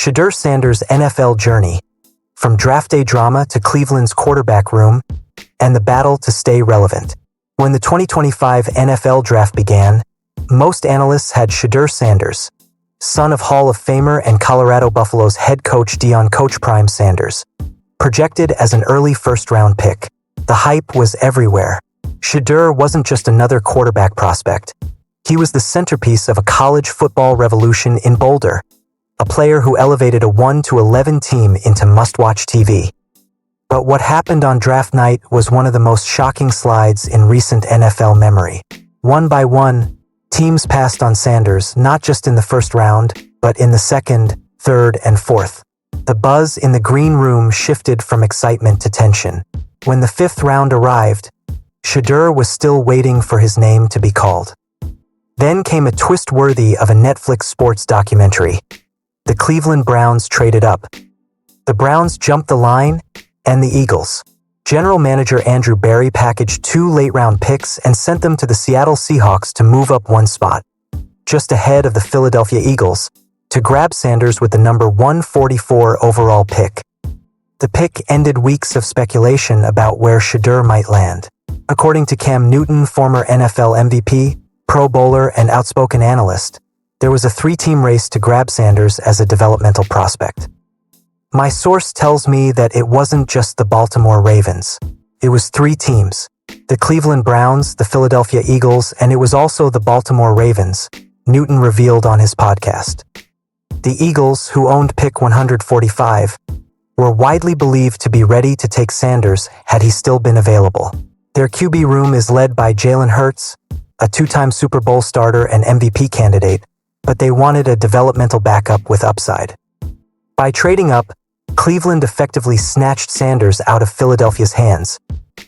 Shedeur Sanders' NFL journey, from draft day drama to Cleveland's quarterback room, and the battle to stay relevant. When the 2025 NFL Draft began, most analysts had Shedeur Sanders, son of Hall of Famer and Colorado Buffaloes head coach Deion "Coach Prime" Sanders, projected as an early first-round pick. The hype was everywhere. Shedeur wasn't just another quarterback prospect. He was the centerpiece of a college football revolution in Boulder, a player who elevated a 1-11 team into must-watch TV. But what happened on draft night was one of the most shocking slides in recent NFL memory. One by one, teams passed on Sanders, not just in the first round, but in the second, third, and fourth. The buzz in the green room shifted from excitement to tension. When the fifth round arrived, Shedeur was still waiting for his name to be called. Then came a twist worthy of a Netflix sports documentary. The Cleveland Browns traded up. The Browns jumped the line, and the Eagles. General manager Andrew Berry packaged 2 late-round picks and sent them to the Seattle Seahawks to move up 1 spot, just ahead of the Philadelphia Eagles, to grab Sanders with the number 144 overall pick. The pick ended weeks of speculation about where Shedeur might land. According to Cam Newton, former NFL MVP, Pro Bowler, and outspoken analyst, there was a 3-team race to grab Sanders as a developmental prospect. My source tells me that it wasn't just the Baltimore Ravens. It was 3 teams: the Cleveland Browns, the Philadelphia Eagles, and it was also the Baltimore Ravens, Newton revealed on his podcast. The Eagles, who owned pick 145, were widely believed to be ready to take Sanders had he still been available. Their QB room is led by Jalen Hurts, a 2-time Super Bowl starter and MVP candidate, but they wanted a developmental backup with upside. By trading up, Cleveland effectively snatched Sanders out of Philadelphia's hands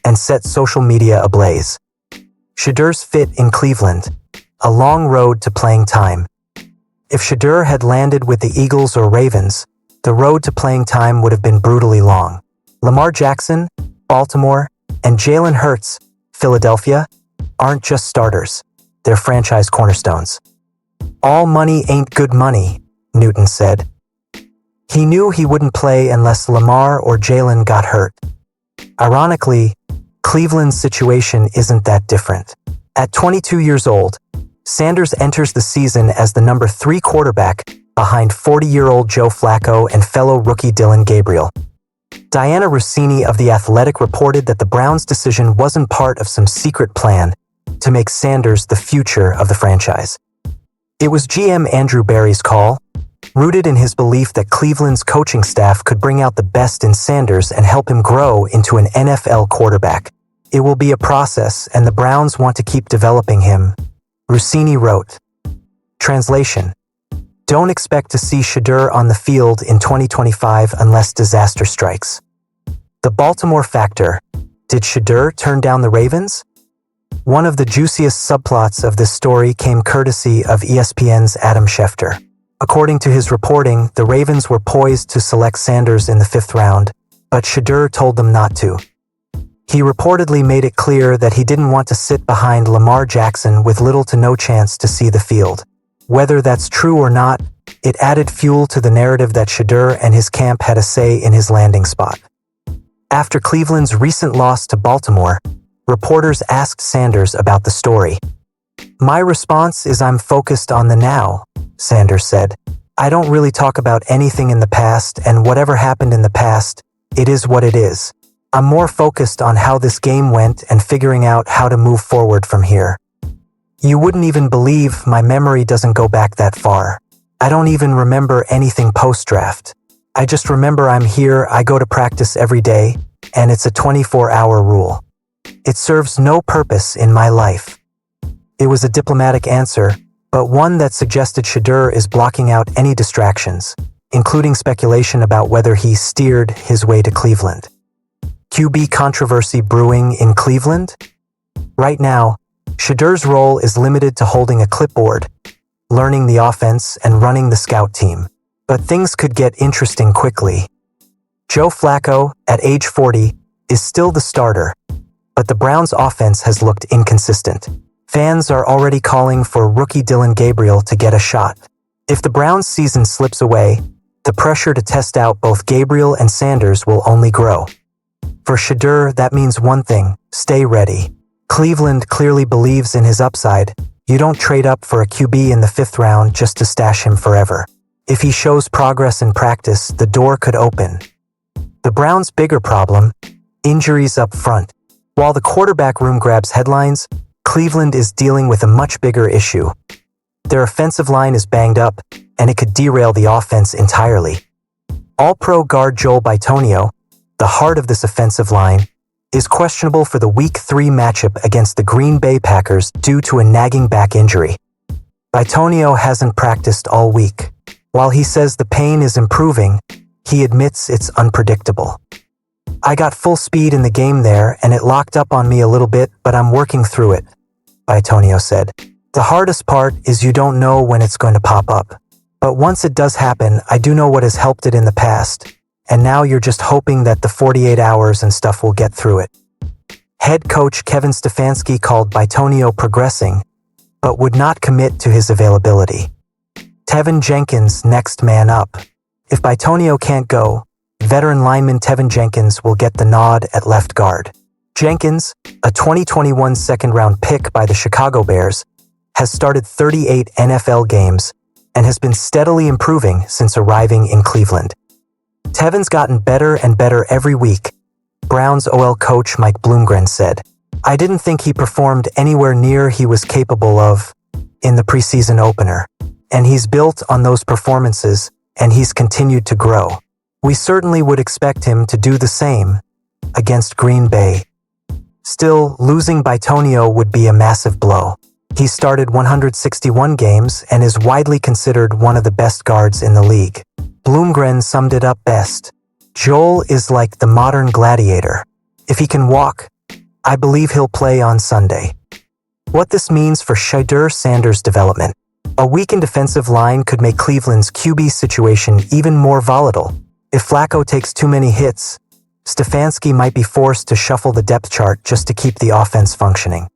and set social media ablaze. Shedeur's fit in Cleveland, a long road to playing time. If Shedeur had landed with the Eagles or Ravens, the road to playing time would have been brutally long. Lamar Jackson, Baltimore, and Jalen Hurts, Philadelphia, aren't just starters, they're franchise cornerstones. All money ain't good money, Newton said. He knew he wouldn't play unless Lamar or Jalen got hurt. Ironically, Cleveland's situation isn't that different. At 22 years old, Sanders enters the season as the number 3 quarterback behind 40-year-old Joe Flacco and fellow rookie Dylan Gabriel. Diana Rossini of The Athletic reported that the Browns' decision wasn't part of some secret plan to make Sanders the future of the franchise. It was GM Andrew Berry's call, rooted in his belief that Cleveland's coaching staff could bring out the best in Sanders and help him grow into an NFL quarterback. It will be a process, and the Browns want to keep developing him, Rossini wrote. Translation: don't expect to see Shedeur on the field in 2025 unless disaster strikes. The Baltimore factor: did Shedeur turn down the Ravens? One of the juiciest subplots of this story came courtesy of ESPN's Adam Schefter. According to his reporting, the Ravens were poised to select Sanders in the 5th round, but Shedeur told them not to. He reportedly made it clear that he didn't want to sit behind Lamar Jackson with little to no chance to see the field. Whether that's true or not, it added fuel to the narrative that Shedeur and his camp had a say in his landing spot. After Cleveland's recent loss to Baltimore, reporters asked Sanders about the story. "My response is I'm focused on the now," Sanders said. "I don't really talk about anything in the past, and whatever happened in the past, it is what it is. I'm more focused on how this game went and figuring out how to move forward from here. You wouldn't even believe my memory doesn't go back that far. I don't even remember anything post-draft. I just remember I'm here, I go to practice every day, and it's a 24-hour rule. It serves no purpose in my life." It was a diplomatic answer, but one that suggested Shedeur is blocking out any distractions, including speculation about whether he steered his way to Cleveland. QB controversy brewing in Cleveland? Right now, Shedeur's role is limited to holding a clipboard, learning the offense, and running the scout team. But things could get interesting quickly. Joe Flacco, at age 40, is still the starter, but the Browns' offense has looked inconsistent. Fans are already calling for rookie Dylan Gabriel to get a shot. If the Browns' season slips away, The pressure to test out both Gabriel and Sanders will only grow. For Shedeur, that means one thing: stay ready. Cleveland clearly believes in his upside. You don't trade up for a QB in the 5th round just to stash him forever. If he shows progress in practice, the door could open. The Browns' bigger problem: injuries up front. While the quarterback room grabs headlines, Cleveland is dealing with a much bigger issue. Their offensive line is banged up, and it could derail the offense entirely. All-Pro guard Joel Bitonio, the heart of this offensive line, is questionable for the Week 3 matchup against the Green Bay Packers due to a nagging back injury. Bitonio hasn't practiced all week. While he says the pain is improving, he admits it's unpredictable. "I got full speed in the game there and it locked up on me a little bit, but I'm working through it," Bitonio said. "The hardest part is you don't know when it's going to pop up. But once it does happen, I do know what has helped it in the past. And now you're just hoping that the 48 hours and stuff will get through it." Head coach Kevin Stefanski called Bitonio progressing, but would not commit to his availability. Tevin Jenkins next man up. If Bitonio can't go, veteran lineman Tevin Jenkins will get the nod at left guard. Jenkins, a 2021 second-round pick by the Chicago Bears, has started 38 NFL games and has been steadily improving since arriving in Cleveland. Tevin's gotten better and better every week, Browns OL coach Mike Bloomgren said. "I didn't think he performed anywhere near he was capable of in the preseason opener, and he's built on those performances, and he's continued to grow. We certainly would expect him to do the same against Green Bay." Still, losing Bitonio would be a massive blow. He started 161 games and is widely considered one of the best guards in the league. Bloomgren summed it up best. "Joel is like the modern gladiator. If he can walk, I believe he'll play on Sunday." What this means for Shedeur Sanders' development: a weakened defensive line could make Cleveland's QB situation even more volatile. If Flacco takes too many hits, Stefanski might be forced to shuffle the depth chart just to keep the offense functioning.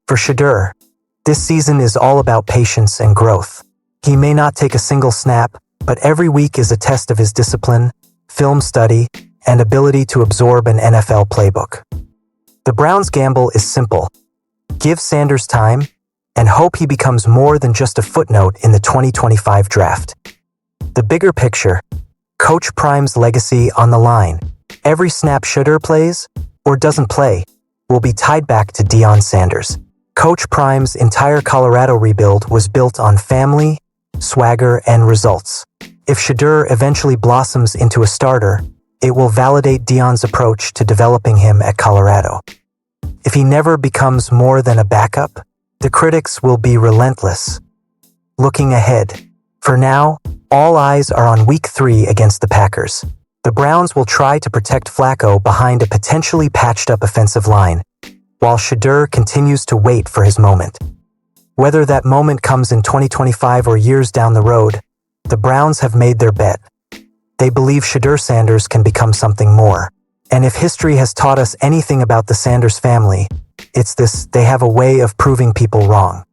For Shedeur, this season is all about patience and growth. He may not take a single snap, but every week is a test of his discipline, film study, and ability to absorb an NFL playbook. The Browns' gamble is simple: give Sanders time and hope he becomes more than just a footnote in the 2025 draft. The bigger picture: Coach Prime's legacy on the line. Every snap Shedeur plays, or doesn't play, will be tied back to Deion Sanders. Coach Prime's entire Colorado rebuild was built on family, swagger, and results. If Shedeur eventually blossoms into a starter, it will validate Deion's approach to developing him at Colorado. If he never becomes more than a backup, the critics will be relentless. Looking ahead, for now, all eyes are on Week 3 against the Packers. The Browns will try to protect Flacco behind a potentially patched-up offensive line, while Shedeur continues to wait for his moment. Whether that moment comes in 2025 or years down the road, the Browns have made their bet. They believe Shedeur Sanders can become something more. And if history has taught us anything about the Sanders family, it's this: they have a way of proving people wrong.